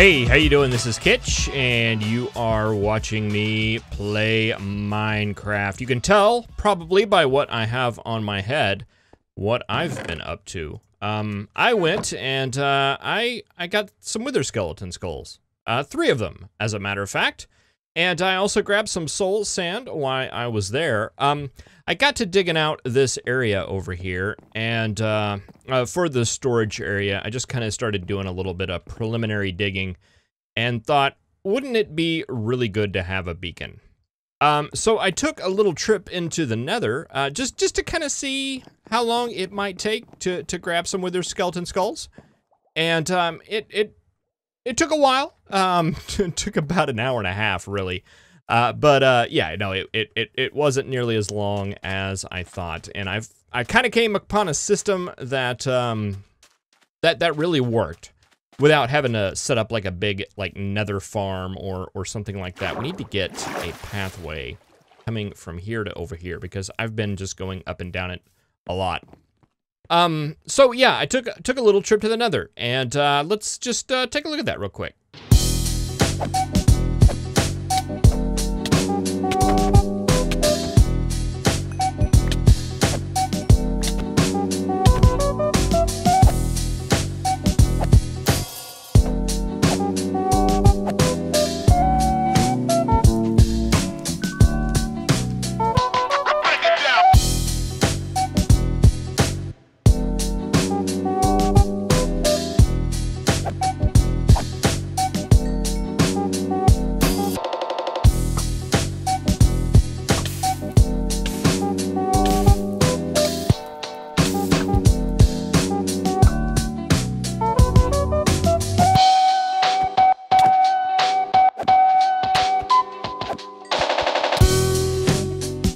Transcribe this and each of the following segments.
Hey, how you doing? This is Kitch, and you are watching me play Minecraft. You can tell, probably by what I have on my head, what I've been up to. I went and I got some wither skeleton skulls. 3 of them, as a matter of fact. And I also grabbed some soul sand while I was there. I got to digging out this area over here, and for the storage area, I just kind of started doing a little bit of preliminary digging and thought, wouldn't it be really good to have a beacon? So I took a little trip into the nether, just to kind of see how long it might take to grab some wither skeleton skulls. And it took a while. It took about an hour and a half, really. Yeah, no, it wasn't nearly as long as I thought, and I kind of came upon a system that that really worked without having to set up like a big nether farm or something like that. We need to get a pathway coming from here to over here because I've been just going up and down it a lot. So yeah, I took a little trip to the nether, and let's just take a look at that real quick.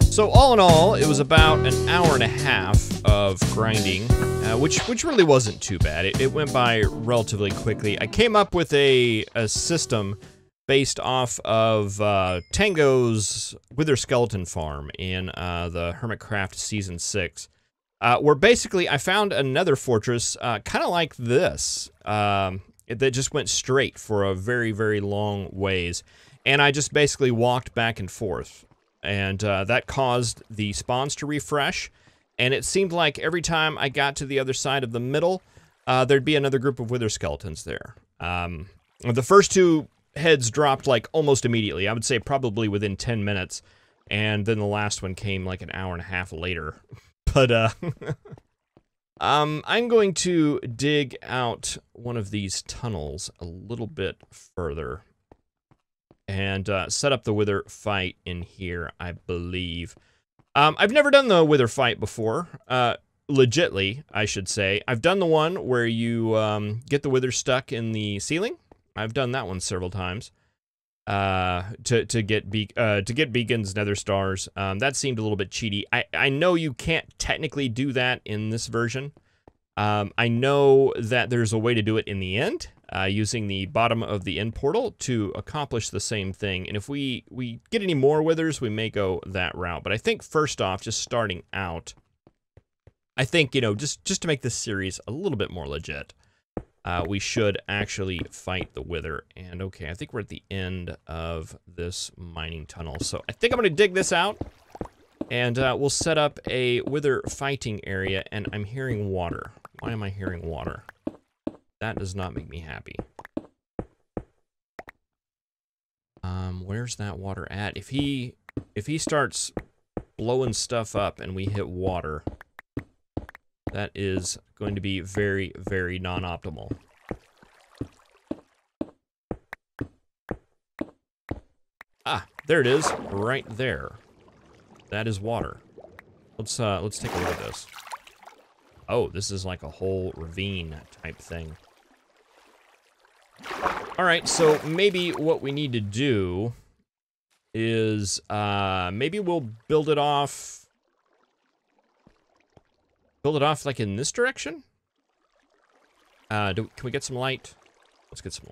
So all in all, it was about an hour and a half of grinding, which really wasn't too bad. It went by relatively quickly. I came up with a system based off of Tango's Wither Skeleton Farm in the Hermitcraft Season 6, where basically I found another fortress kind of like this, that just went straight for a very, very long ways. And I just basically walked back and forth. And that caused the spawns to refresh, and it seemed like every time I got to the other side of the middle, there'd be another group of wither skeletons there. The first 2 heads dropped like almost immediately. I would say probably within 10 minutes, and then the last one came like an hour and a half later. But I'm going to dig out one of these tunnels a little bit further and set up the wither fight in here, I believe. I've never done the wither fight before, legitly, I should say. I've done the one where you get the wither stuck in the ceiling. I've done that one several times to get beacons, nether stars. That seemed a little bit cheaty. I know you can't technically do that in this version. I know that there's a way to do it in the end, using the bottom of the end portal to accomplish the same thing. And if we get any more withers, we may go that route. But I think first off, just starting out, I think, you know, just to make this series a little bit more legit, we should actually fight the wither. And okay, I think we're at the end of this mining tunnel. So I think I'm going to dig this out, and we'll set up a wither fighting area. And I'm hearing water. Why am I hearing water? That does not make me happy. Where's that water at? If he starts blowing stuff up and we hit water, that is going to be very, very non-optimal. Ah, there it is, right there. That is water. Let's take a look at this. Oh, this is like a whole ravine type thing. All right, so maybe what we need to do is maybe we'll build it off like in this direction. Can we get some light? Let's get some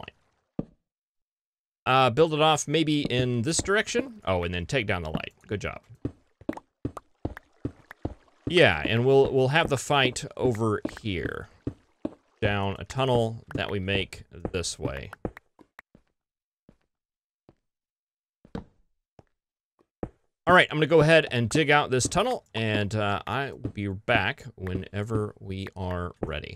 light. Build it off maybe in this direction. Oh, and then take down the light. Good job. Yeah, and we'll have the fight over here. Down a tunnel that we make this way. All right, I'm going to go ahead and dig out this tunnel, and I will be back whenever we are ready.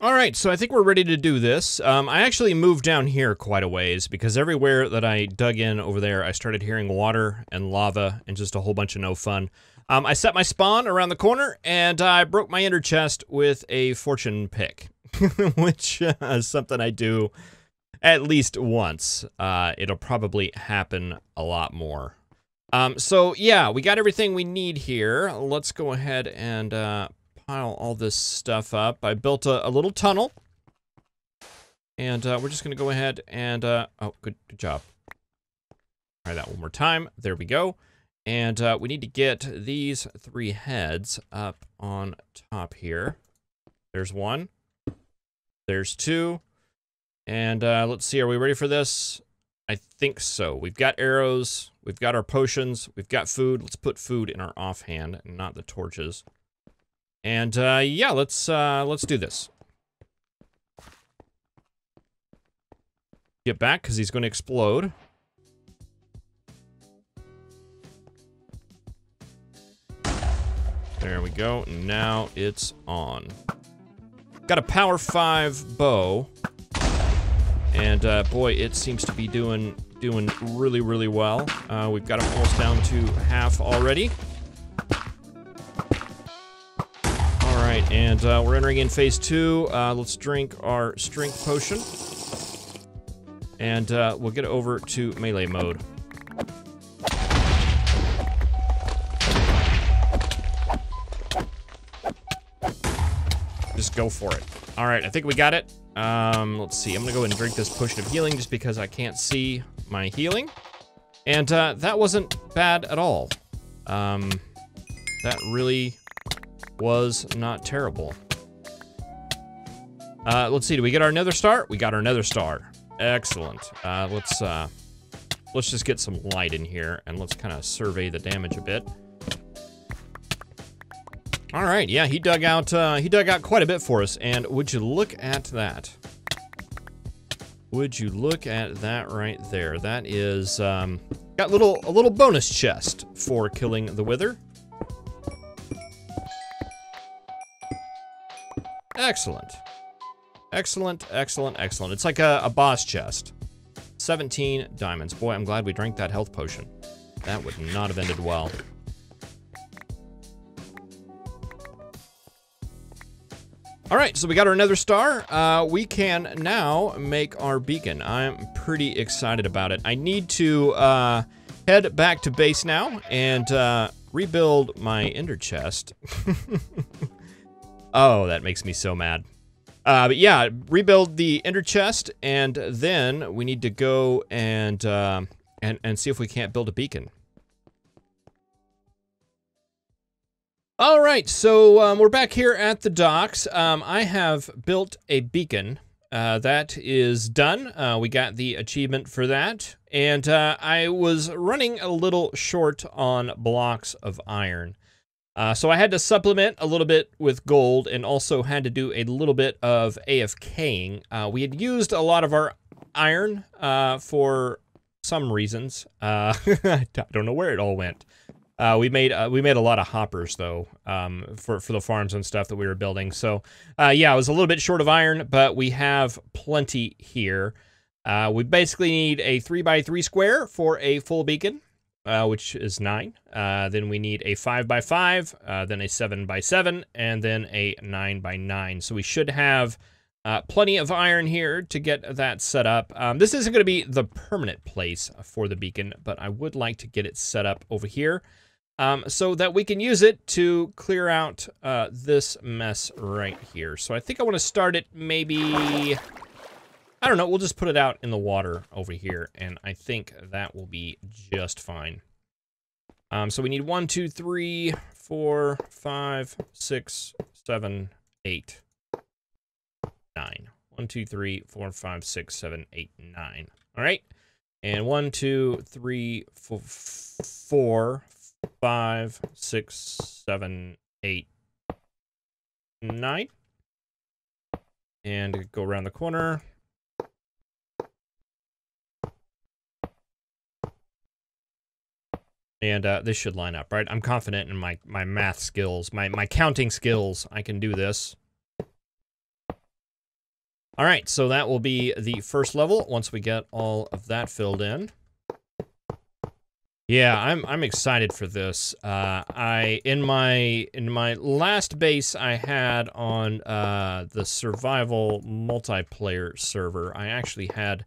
All right, so I think we're ready to do this. I actually moved down here quite a ways because everywhere that I dug in over there, I started hearing water and lava and just a whole bunch of no fun. I set my spawn around the corner, and I broke my ender chest with a fortune pick, which is something I do at least once. It'll probably happen a lot more. So yeah, we got everything we need here. Let's go ahead and pile all this stuff up. I built a little tunnel, and we're just gonna go ahead and oh, good job. Try that one more time. There we go. And we need to get these 3 heads up on top here. There's 1. There's 2. And let's see, are we ready for this? I think so. We've got arrows, we've got our potions, we've got food. Let's put food in our offhand, and not the torches. And yeah, let's do this. Get back, because he's going to explode. There we go. Now it's on. Got a power 5 bow. And boy, it seems to be doing really, really well. We've got him almost down to half already. All right, and we're entering in phase 2. Let's drink our strength potion. And we'll get over to melee mode. Just go for it. All right, I think we got it. Let's see. I'm gonna go ahead and drink this potion of healing just because I can't see my healing. And that wasn't bad at all. That really was not terrible. Let's see. Do we get our nether star? We got our nether star. Excellent. Let's just get some light in here and let's kind of survey the damage a bit. All right, yeah, he dug out quite a bit for us, and would you look at that? Would you look at that right there? That is got a little bonus chest for killing the wither. Excellent, excellent, excellent, excellent. It's like a boss chest. 17 diamonds. Boy, I'm glad we drank that health potion. That would not have ended well. All right, so we got our nether star. We can now make our beacon. I'm pretty excited about it. I need to head back to base now and rebuild my ender chest. Oh, that makes me so mad. But yeah, rebuild the ender chest, and then we need to go and see if we can't build a beacon. All right, so we're back here at the docks. I have built a beacon. That is done. We got the achievement for that. And I was running a little short on blocks of iron. So I had to supplement a little bit with gold and also had to do a little bit of AFKing. We had used a lot of our iron for some reasons. I don't know where it all went. We made a lot of hoppers though, for the farms and stuff that we were building. So, yeah, I was a little bit short of iron, but we have plenty here. We basically need a 3x3 square for a full beacon, which is 9. Then we need a 5x5, then a 7x7, and then a 9x9. So we should have plenty of iron here to get that set up. This isn't going to be the permanent place for the beacon, but I would like to get it set up over here. So that we can use it to clear out this mess right here. So I think I want to start it maybe, I don't know, we'll just put it out in the water over here, and I think that will be just fine. So we need 1, 2, 3, 4, 5, 6, 7, 8, 9. 1, 2, 3, 4, 5, 6, 7, 8, 9. All right. And 1, 2, 3, 4, 5, 6, 7, 8, 9. And go around the corner. And this should line up, right? I'm confident in my math skills, my counting skills. I can do this. All right, so that will be the first level once we get all of that filled in. Yeah, I'm excited for this. In my last base I had on the survival multiplayer server, I actually had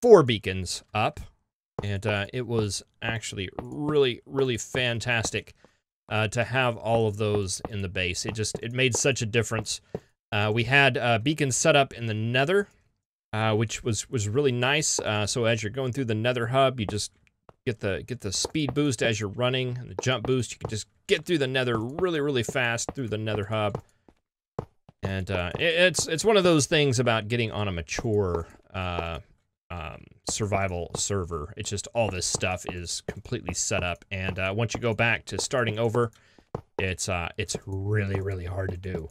4 beacons up, and it was actually really fantastic to have all of those in the base. It made such a difference. We had beacons set up in the Nether, which was really nice. So as you're going through the Nether hub, you just get the speed boost as you're running, and the jump boost. You can just get through the Nether really fast through the Nether hub. And it's one of those things about getting on a mature survival server. It's just all this stuff is completely set up, and once you go back to starting over, it's really hard to do.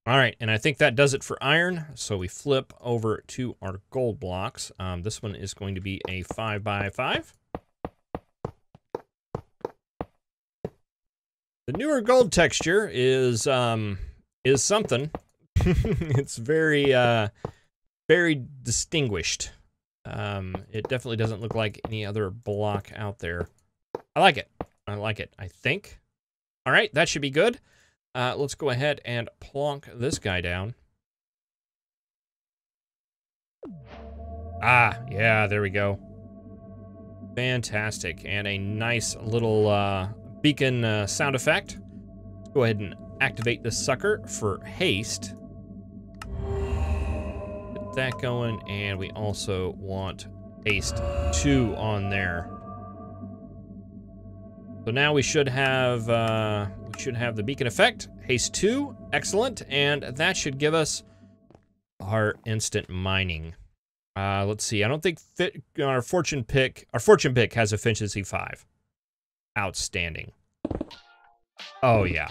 All right, and I think that does it for iron. So we flip over to our gold blocks. This one is going to be a 5x5. The newer gold texture is something. It's very distinguished. It definitely doesn't look like any other block out there. I like it. I think. All right, that should be good. Let's go ahead and plonk this guy down. Ah, yeah, there we go. Fantastic. And a nice little beacon sound effect. Let's go ahead and activate this sucker for haste. Get that going, and we also want haste 2 on there. So now we should have the beacon effect, haste 2, excellent, and that should give us our instant mining. Let's see. I don't think our fortune pick has efficiency 5. Outstanding. Oh yeah.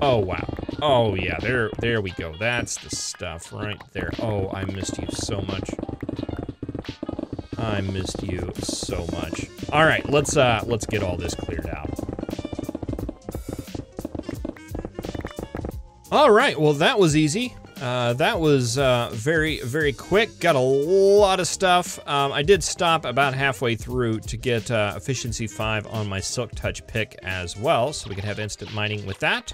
Oh wow. Oh yeah. There we go. That's the stuff right there. Oh, I missed you so much. I missed you so much. All right, let's get all this cleared out. All right, well that was easy. That was very quick. Got a lot of stuff. I did stop about halfway through to get efficiency 5 on my Silk Touch pick as well, so we could have instant mining with that.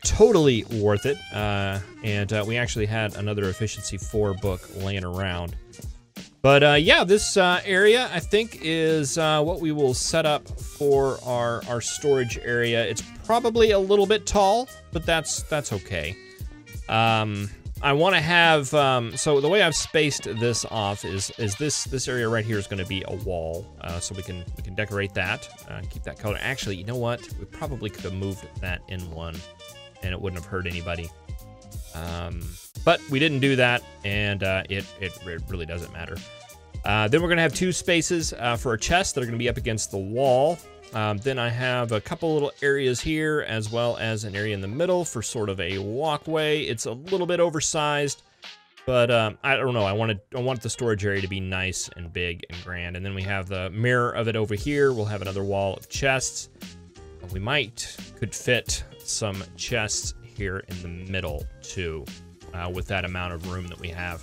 Totally worth it. And we actually had another efficiency 4 book laying around. But yeah, this area I think is what we will set up for our storage area. It's probably a little bit tall, but that's okay. I want to have so the way I've spaced this off is this area right here is going to be a wall, so we can decorate that and keep that color. Actually, you know what? We probably could have moved that in one, and it wouldn't have hurt anybody. But we didn't do that, and it really doesn't matter. Then we're going to have 2 spaces for a chest that are going to be up against the wall. Then I have a couple little areas here, as well as an area in the middle for sort of a walkway. It's a little bit oversized, but I don't know. I want the storage area to be nice and big and grand. And then we have the mirror of it over here. We'll have another wall of chests. We could fit some chests here in the middle too, with that amount of room that we have.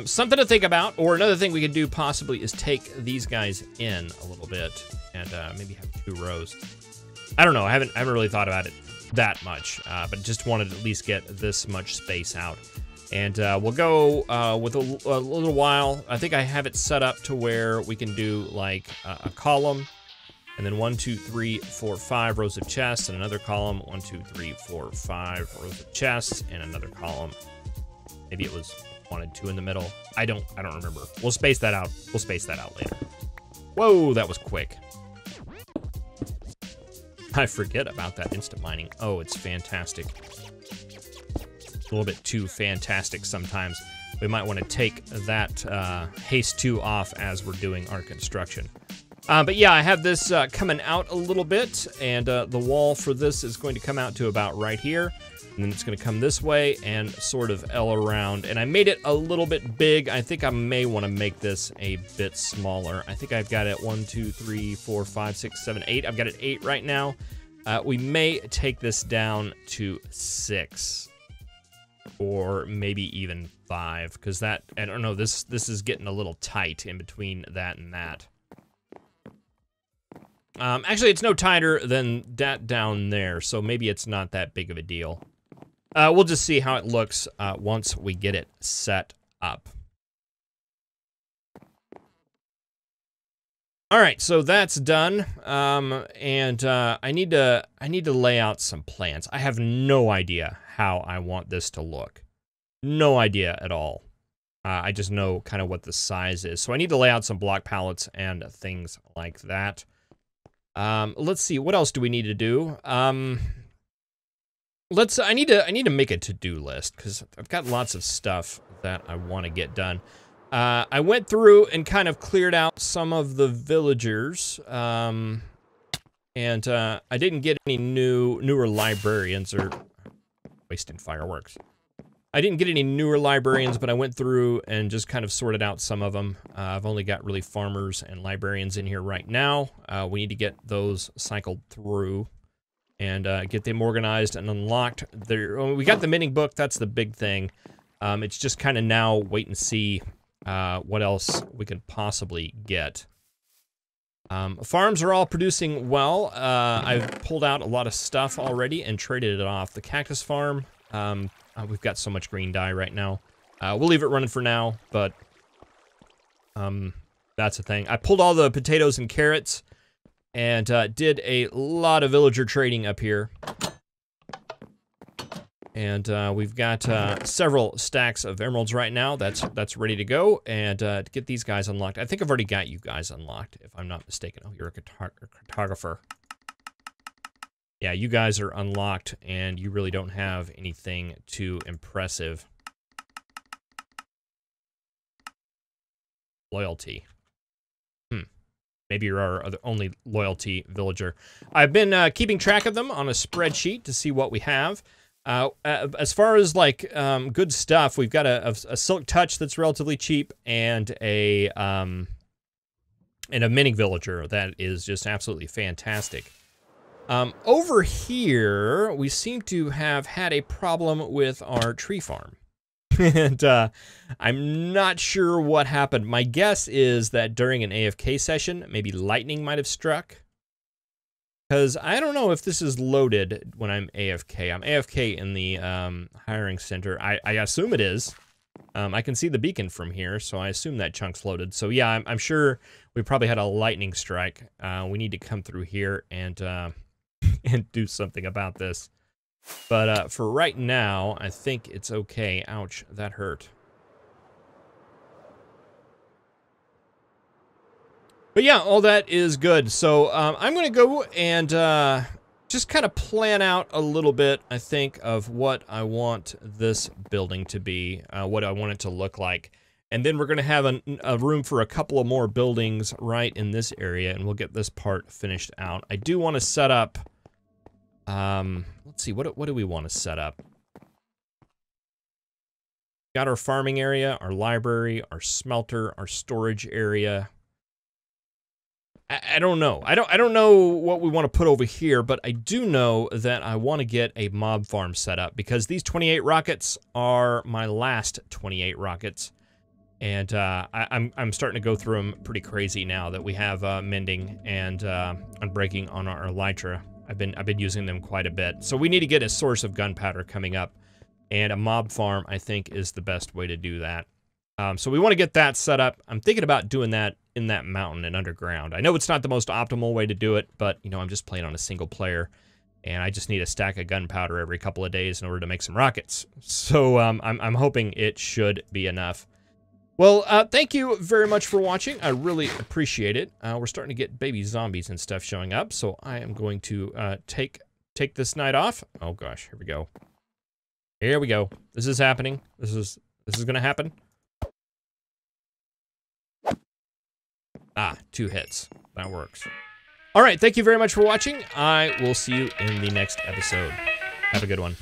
Something to think about, or another thing we could do possibly is take these guys in a little bit and maybe have 2 rows. I don't know. I haven't really thought about it that much, but just wanted to at least get this much space out. And we'll go with a little while. I think I have it set up to where we can do like a column, and then 1, 2, 3, 4, 5 rows of chests, and another column. 1, 2, 3, 4, 5 rows of chests, and another column. Maybe it was wanted 2 in the middle. I don't remember. We'll space that out. We'll space that out later. Whoa, that was quick. I forget about that instant mining. Oh, it's fantastic. It's a little bit too fantastic sometimes. We might want to take that haste 2 off as we're doing our construction. But yeah, I have this coming out a little bit, and the wall for this is going to come out to about right here. And then it's going to come this way and sort of L around. And I made it a little bit big. I think I may want to make this a bit smaller. I think I've got it 1, 2, 3, 4, 5, 6, 7, 8. I've got it 8 right now. We may take this down to 6. Or maybe even 5. Because that, I don't know, this is getting a little tight in between that and that. Actually, it's no tighter than that down there. So maybe it's not that big of a deal. We'll just see how it looks once we get it set up. All right, so that's done, and I need to lay out some plans. I have no idea how I want this to look. No idea at all. I just know kind of what the size is. So I need to lay out some block pallets and things like that. Let's see, what else do we need to do? I need to make a to-do list because I've got lots of stuff that I want to get done. I went through and kind of cleared out some of the villagers, and I didn't get any newer librarians or wasting fireworks. I didn't get any newer librarians, but I went through and just kind of sorted out some of them. I've only got really farmers and librarians in here right now. We need to get those cycled through and get them organized and unlocked. We got the mending book, that's the big thing. It's just kind of now wait and see what else we could possibly get. Farms are all producing well. I've pulled out a lot of stuff already and traded it off. The cactus farm, we've got so much green dye right now. We'll leave it running for now, but that's the thing. I pulled all the potatoes and carrots and did a lot of villager trading up here. And we've got several stacks of emeralds right now. That's ready to go. And to get these guys unlocked. I think I've already got you guys unlocked, if I'm not mistaken. Oh, you're a cartographer. Yeah, you guys are unlocked, and you really don't have anything too impressive. Loyalty. Maybe you're our only loyalty villager. I've been keeping track of them on a spreadsheet to see what we have. As far as, like, good stuff, we've got a silk touch that's relatively cheap and a mending villager that is just absolutely fantastic. Over here, we seem to have had a problem with our tree farm. And I'm not sure what happened. My guess is that during an AFK session, maybe lightning might have struck. Because I don't know if this is loaded when I'm AFK. I'm AFK in the hiring center. I assume it is. I can see the beacon from here, so I assume that chunk's loaded. So yeah, I'm sure we probably had a lightning strike. We need to come through here and and do something about this. But for right now, I think it's okay. Ouch, that hurt. But yeah, all that is good. So I'm going to go and just kind of plan out a little bit, I think, of what I want this building to be, what I want it to look like. And then we're going to have a room for a couple of more buildings right in this area, and we'll get this part finished out. I do want to set up... let's see, what do we want to set up? Got our farming area, our library, our smelter, our storage area. I don't know. I don't know what we want to put over here, but I do know that I want to get a mob farm set up because these 28 rockets are my last 28 rockets. And I'm starting to go through them pretty crazy now that we have mending and unbreaking on our elytra. I've been using them quite a bit. So we need to get a source of gunpowder coming up, and a mob farm I think is the best way to do that. So we want to get that set up. I'm thinking about doing that in that mountain and underground. I know it's not the most optimal way to do it, but you know, I'm just playing on a single player, and I just need a stack of gunpowder every couple of days in order to make some rockets. So I'm hoping it should be enough. Well, thank you very much for watching. I really appreciate it. We're starting to get baby zombies and stuff showing up, so I am going to take this night off. Oh gosh, here we go. Here we go. This is happening. This is gonna happen. Ah, 2 hits. That works. All right, thank you very much for watching. I will see you in the next episode. Have a good one.